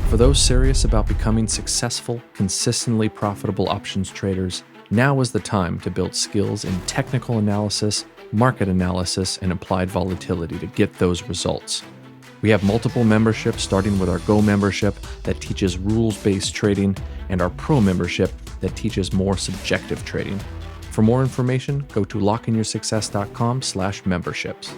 For those serious about becoming successful, consistently profitable options traders, now is the time to build skills in technical analysis, market analysis, and applied volatility to get those results. We have multiple memberships, starting with our Go membership that teaches rules-based trading and our Pro membership that teaches more subjective trading. For more information, go to lockeinyoursuccess.com/memberships.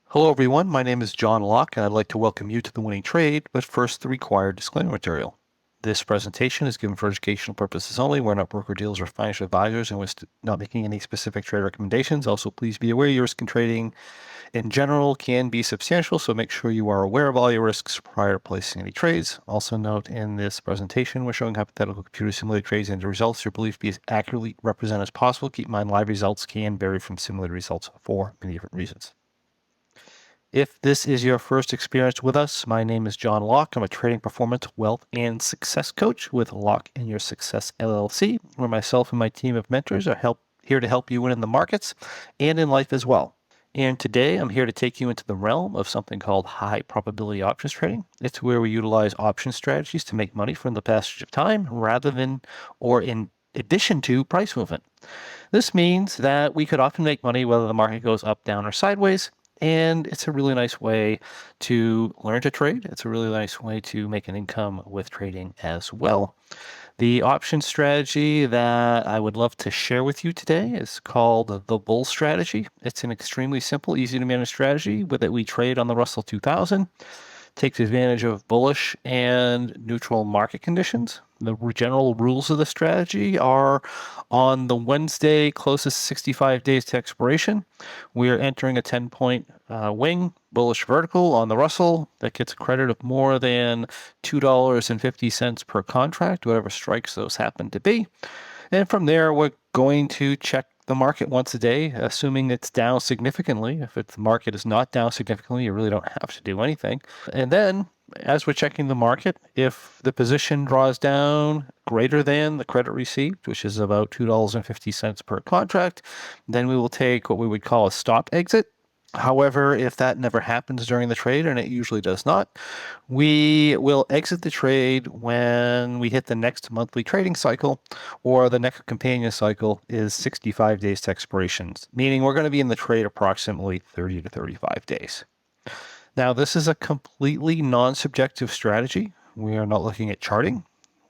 Hello everyone, my name is John Locke and I'd like to welcome you to The Winning Trade, but first the required disclaimer material. This presentation is given for educational purposes only. We're not broker-dealers or financial advisors and we're not making any specific trade recommendations. Also, please be aware your risk in trading in general can be substantial, so make sure you are aware of all your risks prior to placing any trades. Also note, in this presentation, we're showing hypothetical computer simulated trades and the results are believed to be as accurately represented as possible. Keep in mind, live results can vary from simulated results for many different reasons. If this is your first experience with us, my name is John Locke. I'm a trading performance, wealth, and success coach with Locke and Your Success LLC, where myself and my team of mentors are here to help you win in the markets and in life as well. And today I'm here to take you into the realm of something called high probability options trading. It's where we utilize option strategies to make money from the passage of time rather than or in addition to price movement. This means that we could often make money whether the market goes up, down, or sideways. And it's a really nice way to learn to trade. It's a really nice way to make an income with trading as well. The option strategy that I would love to share with you today is called the bull strategy. It's an extremely simple, easy to manage strategy that we trade on the Russell 2000. Takes advantage of bullish and neutral market conditions. The general rules of the strategy are on the Wednesday closest 65 days to expiration, we are entering a 10-point wing, bullish vertical on the Russell that gets a credit of more than $2.50 per contract, whatever strikes those happen to be. And from there, we're going to check the market once a day, assuming it's down significantly. If the market is not down significantly, you really don't have to do anything. And then, as we're checking the market, if the position draws down greater than the credit received, which is about $2.50 per contract, then we will take what we would call a stop exit. However, if that never happens during the trade, and it usually does not, we will exit the trade when we hit the next monthly trading cycle, or the next companion cycle is 65 days to expirations, meaning we're going to be in the trade approximately 30 to 35 days. Now, this is a completely non-subjective strategy. We are not looking at charting.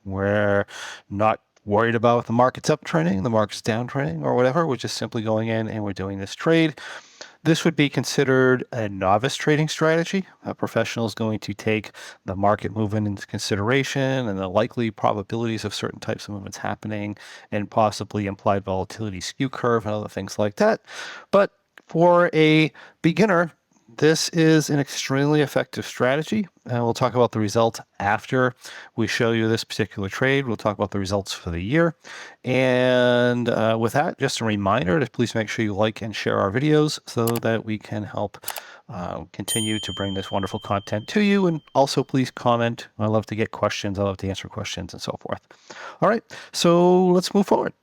We're not worried about if the market's uptrending, the market's downtrending, or whatever. We're just simply going in and we're doing this trade. This would be considered a novice trading strategy. A professional is going to take the market movement into consideration and the likely probabilities of certain types of movements happening and possibly implied volatility skew curve and other things like that. But for a beginner, this is an extremely effective strategy, and we'll talk about the results after we show you this particular trade. We'll talk about the results for the year. And with that, just a reminder to please make sure you like and share our videos so that we can help continue to bring this wonderful content to you. And also please comment. I love to get questions. I love to answer questions and so forth. All right, so let's move forward.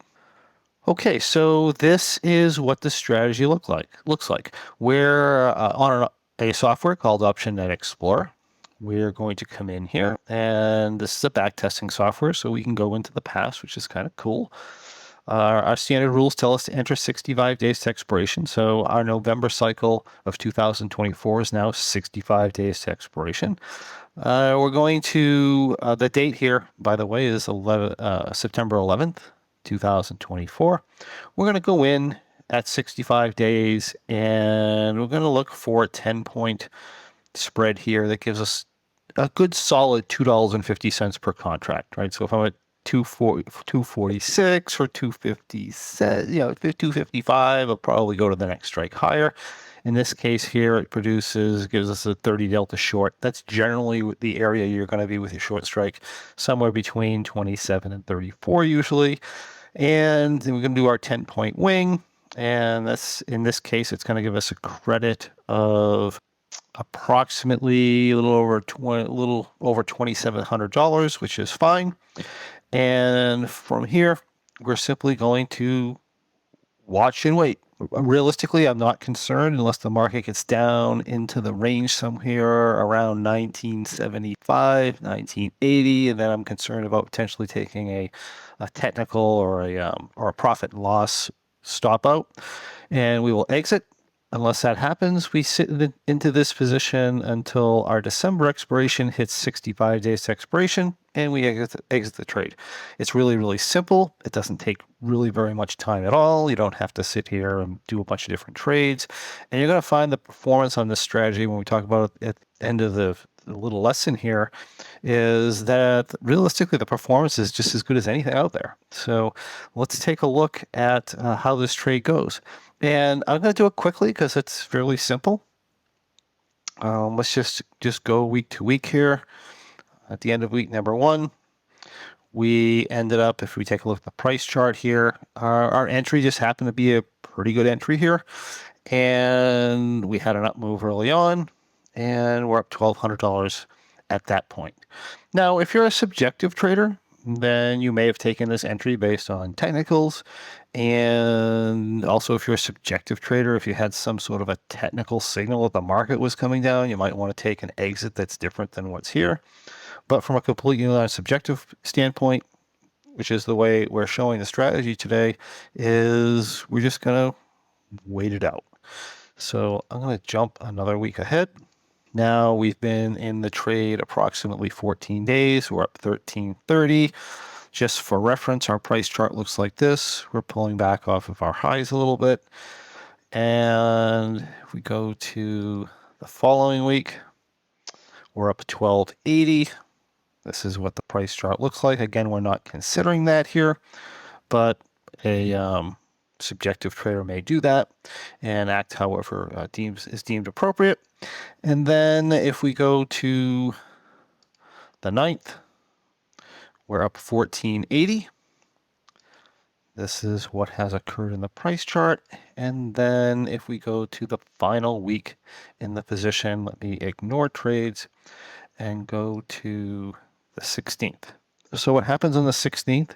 Okay, so this is what the strategy looks like. We're on a software called OptionNet Explorer. We're going to come in here, and this is a backtesting software, so we can go into the past, which is kind of cool. Our standard rules tell us to enter 65 days to expiration, so our November cycle of 2024 is now 65 days to expiration. We're going to, the date here, by the way, is September 11th. 2024. We're going to go in at 65 days and we're going to look for a 10-point spread here that gives us a good solid $2.50 per contract, right? So if I'm at 246 or 255, I'll probably go to the next strike higher. In this case here, it gives us a 30 delta short. That's generally the area you're going to be with your short strike, somewhere between 27 and 34 usually. And then we're going to do our 10-point wing. And that's, in this case, it's going to give us a credit of approximately a little over $2,700, which is fine. And from here, we're simply going to watch and wait. Realistically, I'm not concerned unless the market gets down into the range somewhere around 1975, 1980, and then I'm concerned about potentially taking a technical or a profit and loss stop out, and we will exit. Unless that happens, we sit into this position until our December expiration hits 65 days to expiration, and we exit the trade. It's really, really simple. It doesn't take really very much time at all. You don't have to sit here and do a bunch of different trades. And you're going to find the performance on this strategy when we talk about it at the end of the little lesson here is that realistically the performance is just as good as anything out there. So let's take a look at how this trade goes. And I'm going to do it quickly because it's fairly simple. Let's just go week to week here. At the end of week number 1, we ended up, if we take a look at the price chart here, our entry just happened to be a pretty good entry here. And we had an up move early on, and we're up $1,200 at that point. Now, if you're a subjective trader, then you may have taken this entry based on technicals. And also, if you're a subjective trader, if you had some sort of a technical signal that the market was coming down, you might want to take an exit that's different than what's here. But from a completely non-subjective standpoint, which is the way we're showing the strategy today, is we're just going to wait it out. So I'm going to jump another week ahead. Now we've been in the trade approximately 14 days. We're up 1330. Just for reference, our price chart looks like this. We're pulling back off of our highs a little bit. And if we go to the following week, we're up 1280. This is what the price chart looks like. Again, we're not considering that here, but a subjective trader may do that and act however is deemed appropriate. And then if we go to the 9th, we're up 1480. This is what has occurred in the price chart. And then if we go to the final week in the position, let me ignore trades and go to the 16th. So what happens on the 16th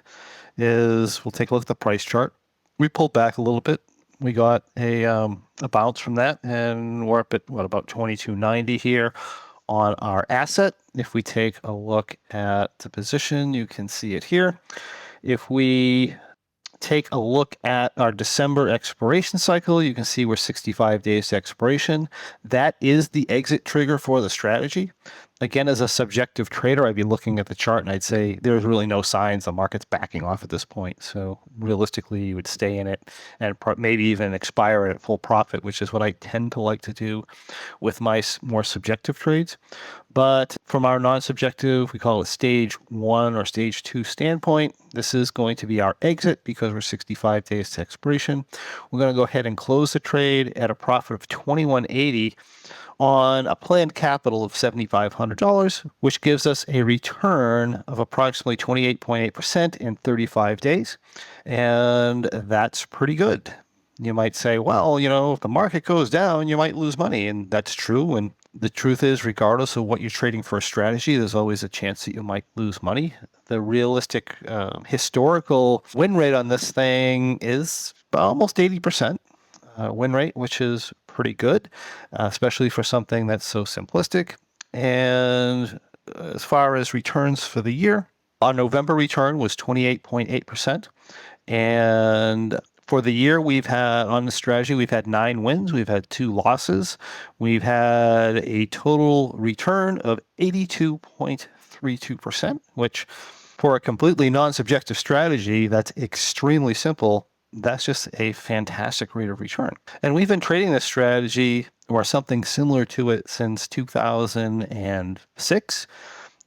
is we'll take a look at the price chart. We pulled back a little bit. We got a bounce from that, and we're up at about 2290 here on our asset. If we take a look at the position, you can see it here. If we take a look at our December expiration cycle, you can see we're 65 days to expiration. That is the exit trigger for the strategy. Again, as a subjective trader, I'd be looking at the chart and I'd say there's really no signs the market's backing off at this point. So realistically, you would stay in it and maybe even expire at full profit, which is what I tend to like to do with my more subjective trades. But from our non-subjective, we call it stage 1 or stage 2 standpoint, this is going to be our exit because we're 65 days to expiration. We're going to go ahead and close the trade at a profit of $21.80 on a planned capital of $7,500, which gives us a return of approximately 28.8% in 35 days. And that's pretty good. You might say, well, if the market goes down, you might lose money. And that's true. And the truth is, regardless of what you're trading for a strategy, there's always a chance that you might lose money. The realistic historical win rate on this thing is almost 80%. Win rate, which is pretty good, especially for something that's so simplistic. And as far as returns for the year, our November return was 28.8%. And for the year, we've had on the strategy, we've had 9 wins, we've had 2 losses, we've had a total return of 82.32%, which for a completely non-subjective strategy, that's extremely simple. That's just a fantastic rate of return. And we've been trading this strategy or something similar to it since 2006.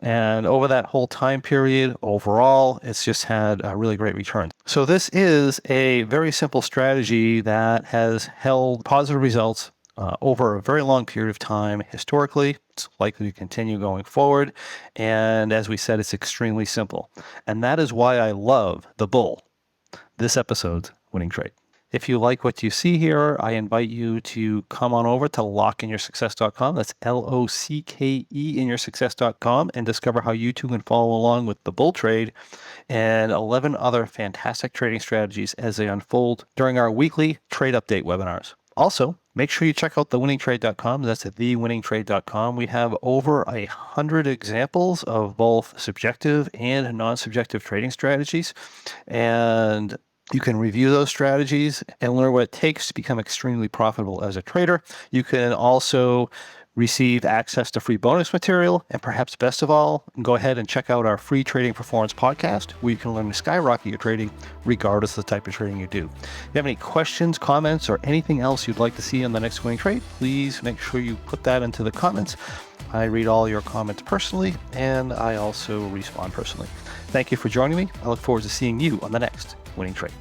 And over that whole time period, overall, it's just had a really great return. So this is a very simple strategy that has held positive results over a very long period of time. Historically, it's likely to continue going forward. And as we said, it's extremely simple. And that is why I love the bull. This episode's winning trade. If you like what you see here, I invite you to come on over to lockeinyoursuccess.com. That's LOCKE in yoursuccess.com, and discover how you too can follow along with the bull trade and 11 other fantastic trading strategies as they unfold during our weekly trade update webinars. Also, make sure you check out thewinningtrade.com. That's at thewinningtrade.com. We have over 100 examples of both subjective and non-subjective trading strategies, and you can review those strategies and learn what it takes to become extremely profitable as a trader. You can also receive access to free bonus material, and perhaps best of all, go ahead and check out our free trading performance podcast, where you can learn to skyrocket your trading regardless of the type of trading you do. If you have any questions, comments, or anything else you'd like to see on the next winning trade, please make sure you put that into the comments. I read all your comments personally, and I also respond personally. Thank you for joining me. I look forward to seeing you on the next winning trade.